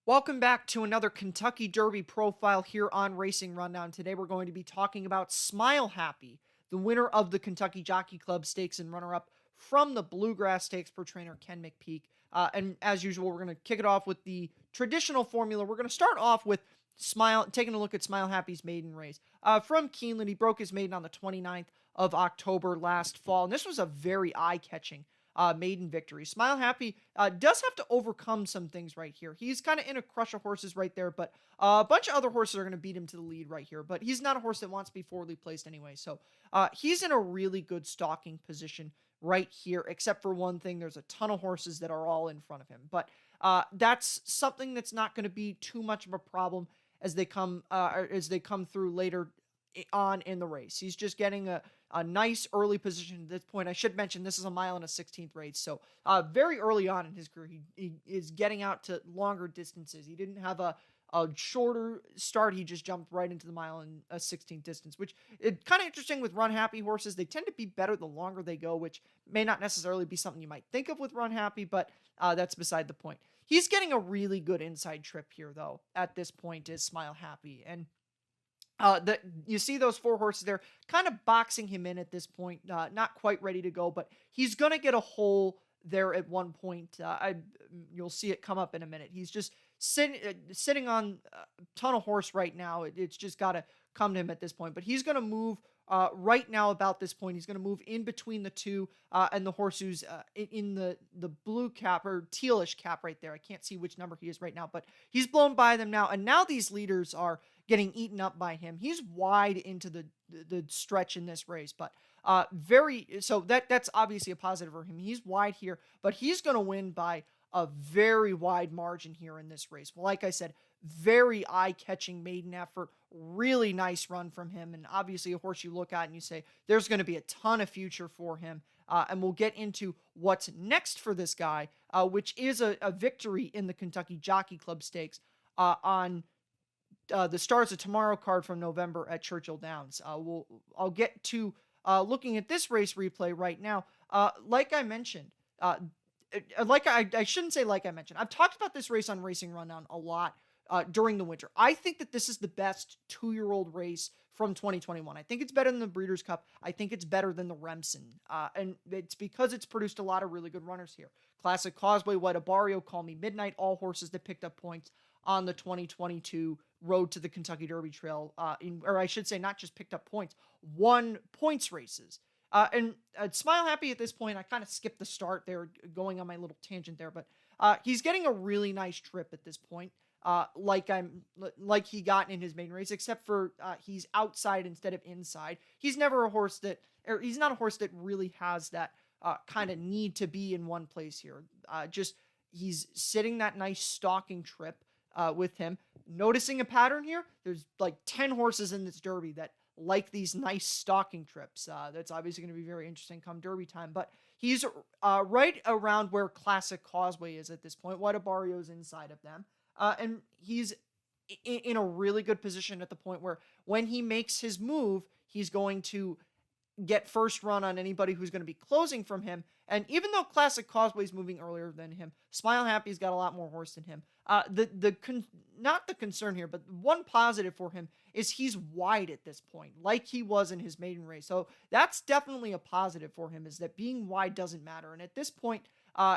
Welcome back to another Kentucky Derby profile here on Racing Rundown. Today we're going to be talking about Smile Happy, the winner of the Kentucky Jockey Club Stakes and runner-up from the Bluegrass Stakes per trainer Ken McPeak. And as usual, we're going to kick it off with the traditional formula. We're going to start off with taking a look at Smile Happy's maiden race. From Keeneland, he broke his maiden on the 29th of October last fall, and this was a very eye-catching maiden victory. Smile Happy does have to overcome some things right here. He's kind of in a crush of horses right there, but a bunch of other horses are going to beat him to the lead right here. But he's not a horse that wants to be forwardly placed anyway. So he's in a really good stalking position right here, except for one thing. There's a ton of horses that are all in front of him. But that's something that's not going to be too much of a problem as they come through later on in the race. He's just getting a nice early position at this point. I should mention this is a mile and a 16th race. So very early on in his career, he is getting out to longer distances. He didn't have a shorter start. He just jumped right into the mile and a 16th distance, which is kind of interesting with run happy horses. They tend to be better the longer they go, which may not necessarily be something you might think of with run happy, but that's beside the point. He's getting a really good inside trip here, though, at this point is Smile Happy. And you see those four horses there kind of boxing him in at this point, not quite ready to go, but he's going to get a hole there at one point. You'll see it come up in a minute. He's just sitting on a ton of horse right now. It's just got to come to him at this point, but he's going to move right now about this point. He's going to move in between the two and the horse who's in the blue cap or tealish cap right there. I can't see which number he is right now, but he's blown by them now. And now these leaders are getting eaten up by him. He's wide into the stretch in this race, but that's obviously a positive for him. He's wide here, but he's going to win by a very wide margin here in this race. Well, like I said, very eye-catching maiden effort, really nice run from him, and obviously a horse you look at and you say there's going to be a ton of future for him. And we'll get into what's next for this guy, which is a victory in the Kentucky Jockey Club Stakes on the Stars of Tomorrow card from November at Churchill Downs. I'll get to looking at this race replay right now. Like I mentioned, I shouldn't say like I mentioned. I've talked about this race on Racing Rundown a lot during the winter. I think that this is the best 2-year-old race from 2021. I think it's better than the Breeders' Cup. I think it's better than the Remsen. And it's because it's produced a lot of really good runners here. Classic Causeway, White Abarrio, Call Me Midnight, all horses that picked up points on the 2022 Road to the Kentucky Derby Trail, or I should say, not just picked up points, won points races. And Smile Happy at this point, I kind of skipped the start there, going on my little tangent there, but he's getting a really nice trip at this point, like he got in his maiden race, except for he's outside instead of inside. He's not a horse that really has that kind of need to be in one place here. Just he's sitting that nice stalking trip with him. Noticing a pattern here, there's like 10 horses in this Derby that like these nice stalking trips. That's obviously going to be very interesting come Derby time, but he's right around where Classic Causeway is at this point. White Abarrio's inside of them. And he's in a really good position at the point where when he makes his move, he's going to get first run on anybody who's going to be closing from him. And even though Classic Causeway's moving earlier than him, Smile Happy's got a lot more horse than him. Not the concern here, but one positive for him is he's wide at this point, like he was in his maiden race. So that's definitely a positive for him, is that being wide doesn't matter. And at this point,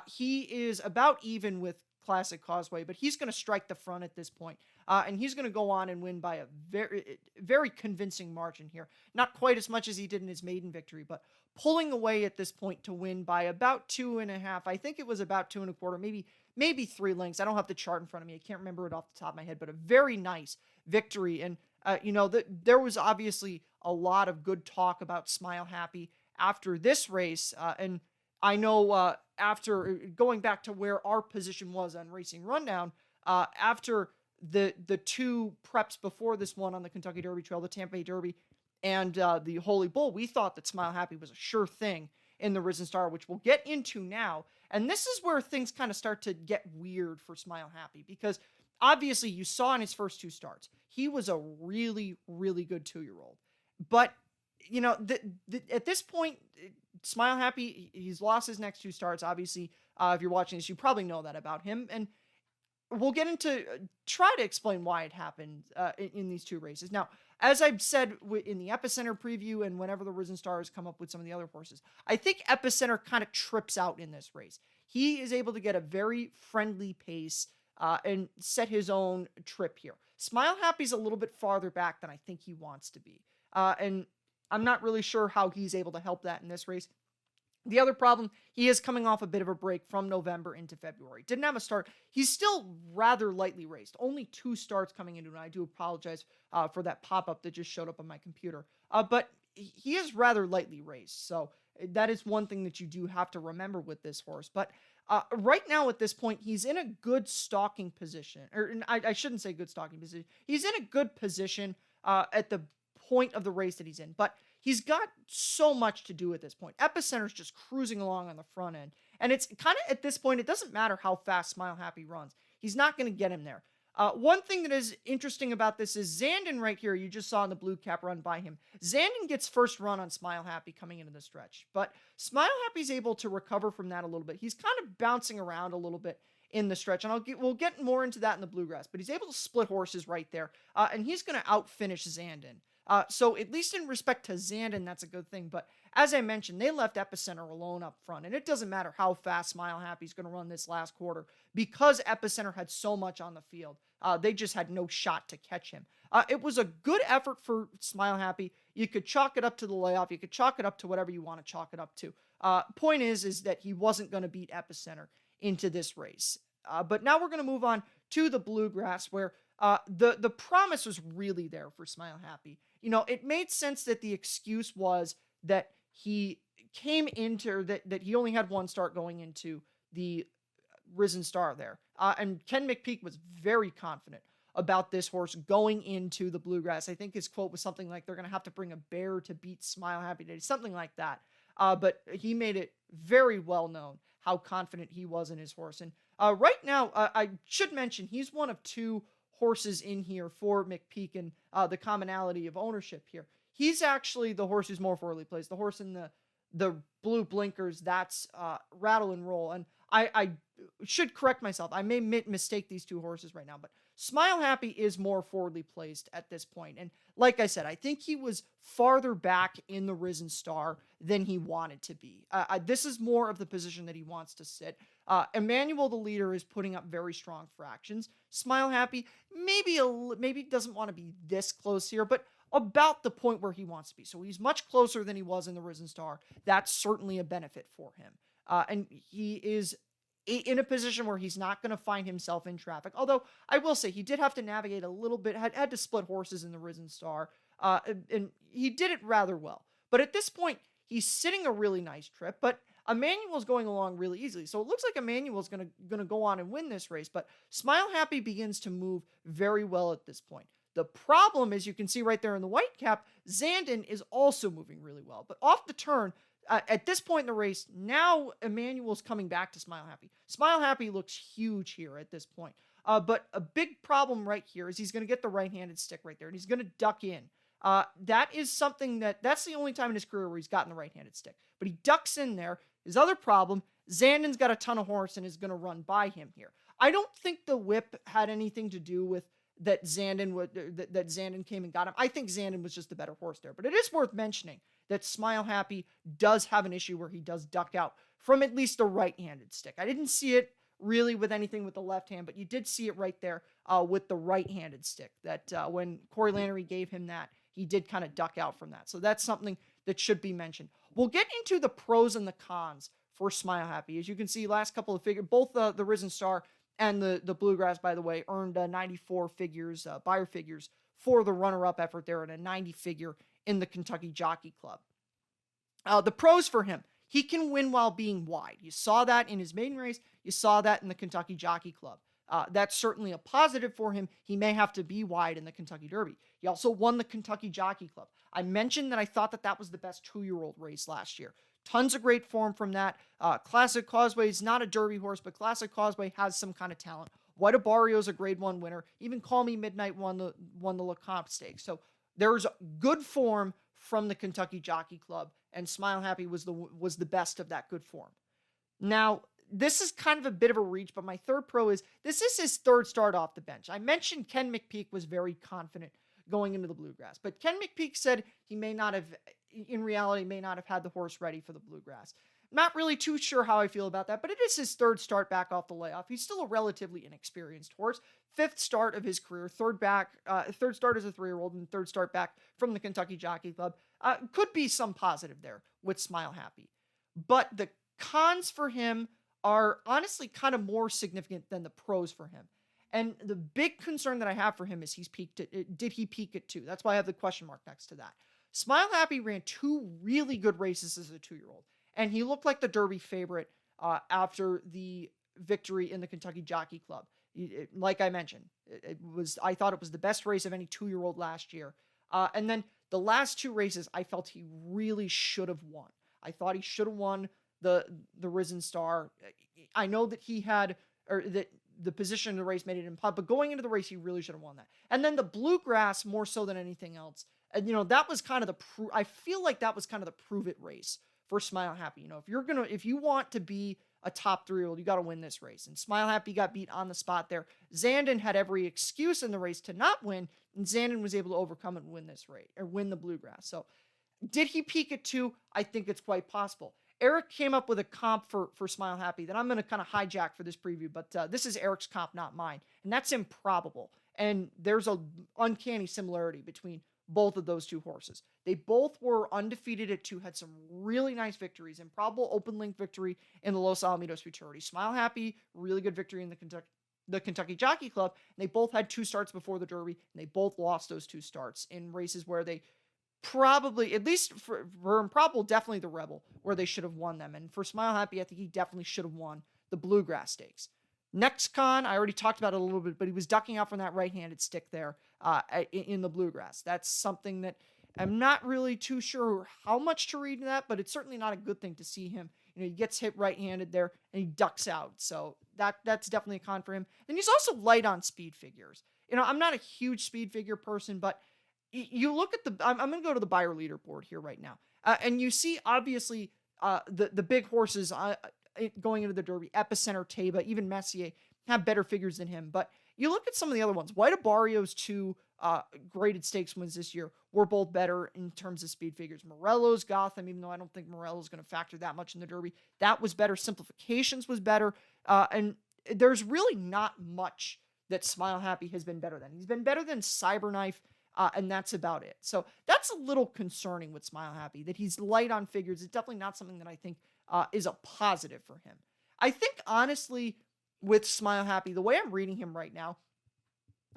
he is about even with Classic Causeway, but he's going to strike the front at this point. And he's going to go on and win by a very, very convincing margin here. Not quite as much as he did in his maiden victory, but pulling away at this point to win by about 2.5. I think it was about 2.25, maybe 3 lengths. I don't have the chart in front of me. I can't remember it off the top of my head, but a very nice victory. And, there was obviously a lot of good talk about Smile Happy after this race. And I know after going back to where our position was on Racing Rundown, after the two preps before this one on the Kentucky Derby Trail, the Tampa Bay Derby and the Holy Bull, we thought that Smile Happy was a sure thing in the Risen Star, which we'll get into now. And this is where things kind of start to get weird for Smile Happy, because obviously you saw in his first 2 starts, he was a really, really good 2-year-old. But, at this point, Smile Happy, he's lost his next 2 starts. Obviously, if you're watching this, you probably know that about him. And we'll get into try to explain why it happened in these two races. Now, as I've said in the Epicenter preview and whenever the Risen Stars come up with some of the other horses, I think Epicenter kind of trips out in this race. He is able to get a very friendly pace and set his own trip here. Smile Happy's a little bit farther back than I think he wants to be. And I'm not really sure how he's able to help that in this race. The other problem, he is coming off a bit of a break from November into February. Didn't have a start. He's still rather lightly raced. Only 2 starts coming into it. And I do apologize for that pop-up that just showed up on my computer. But he is rather lightly raced. So that is one thing that you do have to remember with this horse. But right now at this point, he's in a good stalking position. Or I shouldn't say good stalking position. He's in a good position at the point of the race that he's in. But he's got so much to do at this point. Epicenter's just cruising along on the front end. And it's kind of at this point, it doesn't matter how fast Smile Happy runs. He's not going to get him there. One thing that is interesting about this is Zandon right here, you just saw in the blue cap run by him. Zandon gets first run on Smile Happy coming into the stretch. But Smile Happy's able to recover from that a little bit. He's kind of bouncing around a little bit in the stretch. And we'll get more into that in the Bluegrass. But he's able to split horses right there. And he's going to outfinish Zandon. So at least in respect to Zandon, that's a good thing. But as I mentioned, they left Epicenter alone up front. And it doesn't matter how fast Smile Happy's going to run this last quarter because Epicenter had so much on the field. They just had no shot to catch him. It was a good effort for Smile Happy. You could chalk it up to the layoff. You could chalk it up to whatever you want to chalk it up to. Point is that he wasn't going to beat Epicenter into this race. But now we're going to move on to the Bluegrass where the promise was really there for Smile Happy. You know, it made sense that the excuse was that he came into, that he only had one start going into the Risen Star there. And Ken McPeak was very confident about this horse going into the Bluegrass. I think his quote was something like, they're going to have to bring a bear to beat Smile Happy today, something like that. But he made it very well known how confident he was in his horse. And right now, I should mention, he's one of 2 horses in here for McPeak and the commonality of ownership here. He's actually the horse who's more forwardly placed. The horse in the blue blinkers, that's Rattle and Roll. And I should correct myself. I may mistake these 2 horses right now, but Smile Happy is more forwardly placed at this point. And like I said, I think he was farther back in the Risen Star than he wanted to be. This is more of the position that he wants to sit. Emmanuel, the leader, is putting up very strong fractions. Smile Happy, maybe doesn't want to be this close here, but about the point where he wants to be. So he's much closer than he was in the Risen Star. That's certainly a benefit for him. And he is in a position where he's not going to find himself in traffic. Although I will say he did have to navigate a little bit, had to split horses in the Risen Star, and he did it rather well. But at this point, he's sitting a really nice trip, but Emmanuel's going along really easily. So it looks like Emmanuel's going to go on and win this race, but Smile Happy begins to move very well at this point. The problem, as you can see right there in the white cap, Zandon is also moving really well. But off the turn, at this point in the race, now Emmanuel's coming back to Smile Happy. Smile Happy looks huge here at this point. But a big problem right here is he's going to get the right-handed stick right there, and he's going to duck in. That is something that's the only time in his career where he's gotten the right-handed stick. But he ducks in there. His other problem, Zandon's got a ton of horse and is going to run by him here. I don't think the whip had anything to do with that Zandon came and got him. I think Zandon was just the better horse there. But it is worth mentioning that Smile Happy does have an issue where he does duck out from at least a right-handed stick. I didn't see it really with anything with the left hand, but you did see it right there with the right-handed stick. That when Corey Lanery gave him that, he did kind of duck out from that. So that's something that should be mentioned. We'll get into the pros and the cons for Smile Happy. As you can see, last couple of figures, both the Risen Star and the Bluegrass, by the way, earned 94 figures, buyer figures for the runner-up effort there and a 90 figure in the Kentucky Jockey Club. The pros for him, he can win while being wide. You saw that in his maiden race. You saw that in the Kentucky Jockey Club. That's certainly a positive for him. He may have to be wide in the Kentucky Derby. He also won the Kentucky Jockey Club. I mentioned that I thought that was the best 2-year-old race last year. Tons of great form from that. Classic Causeway is not a Derby horse, but Classic Causeway has some kind of talent. White Barrio's a Grade 1 winner. Even Call Me Midnight won the Lecomte Stakes. So there's good form from the Kentucky Jockey Club, and Smile Happy was the best of that good form. Now, this is kind of a bit of a reach, but my third pro is this is his third start off the bench. I mentioned Ken McPeak was very confident going into the Bluegrass, but Ken McPeak said he may not have, in reality, may not have had the horse ready for the Bluegrass. Not really too sure how I feel about that, but it is his third start back off the layoff. He's still a relatively inexperienced horse. Fifth start of his career, third start as a 3-year-old, and third start back from the Kentucky Jockey Club. Could be some positive there with Smile Happy. But the cons for him are honestly kind of more significant than the pros for him. And the big concern that I have for him is did he peak at 2? That's why I have the question mark next to that. Smile Happy ran 2 really good races as a 2-year-old. And he looked like the Derby favorite after the victory in the Kentucky Jockey Club. Like I mentioned, I thought it was the best race of any 2-year-old last year. And then the last 2 races, I felt he really should have won. I thought he should have won the Risen Star. I know that he had, or that the position in the race made it impossible, but going into the race, he really should have won that. And then the Bluegrass, more so than anything else. And, that was kind of I feel like that was kind of the prove it race for Smile Happy. If you want to be a top 3-year-old, you got to win this race. And Smile Happy got beat on the spot there. Zandon had every excuse in the race to not win, and Zandon was able to overcome and win this race, or win the Bluegrass. So did he peak at 2? I think it's quite possible. Eric came up with a comp for Smile Happy that I'm going to kind of hijack for this preview, but this is Eric's comp, not mine. And that's Improbable. And there's a uncanny similarity between both of those 2 horses. They both were undefeated at 2, had some really nice victories. Improbable open link victory in the Los Alamitos Futurity. Smile Happy, really good victory in the Kentucky Jockey Club. And they both had 2 starts before the Derby, and they both lost those 2 starts in races where they probably, at least for Improbable, definitely the Rebel, where they should have won them. And for Smile Happy, I think he definitely should have won the Bluegrass Stakes. Next con, I already talked about it a little bit, but he was ducking out from that right-handed stick there in the Bluegrass. That's something that I'm not really too sure how much to read in that, but it's certainly not a good thing to see him. He gets hit right-handed there, and he ducks out. So that's definitely a con for him. And he's also light on speed figures. I'm not a huge speed figure person, but you look at I'm going to go to the Beyer leaderboard here right now. And you see, obviously, the big horses going into the Derby, Epicenter, Taba, even Messier, have better figures than him. But you look at some of the other ones. White Abarrio's 2 graded stakes wins this year were both better in terms of speed figures. Morello's Gotham, even though I don't think Morello's going to factor that much in the Derby, that was better. Simplifications was better. And there's really not much that Smile Happy has been better than. He's been better than Cyberknife, and that's about it. So that's a little concerning with Smile Happy, that he's light on figures. It's definitely not something that I think is a positive for him. I think, honestly, with Smile Happy, the way I'm reading him right now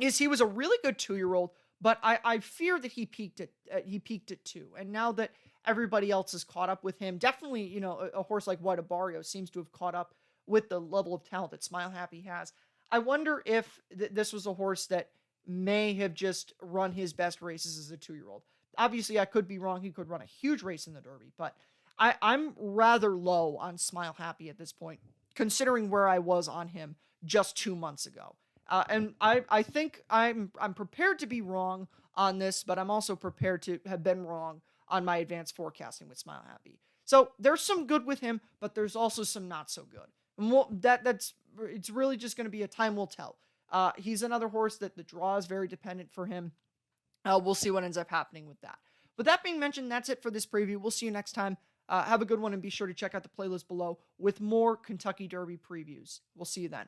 is he was a really good 2-year-old, but I fear that he peaked at 2. And now that everybody else has caught up with him, definitely, a horse like White Abarrio seems to have caught up with the level of talent that Smile Happy has. I wonder if this was a horse that may have just run his best races as a 2-year-old. Obviously, I could be wrong. He could run a huge race in the Derby, but I'm rather low on Smile Happy at this point, considering where I was on him just 2 months ago. And I think I'm prepared to be wrong on this, but I'm also prepared to have been wrong on my advanced forecasting with Smile Happy. So there's some good with him, but there's also some not so good. And it's really just going to be a time will tell. He's another horse that the draw is very dependent for him. We'll see what ends up happening with that. But that being mentioned, that's it for this preview. We'll see you next time. Have a good one, and be sure to check out the playlist below with more Kentucky Derby previews. We'll see you then.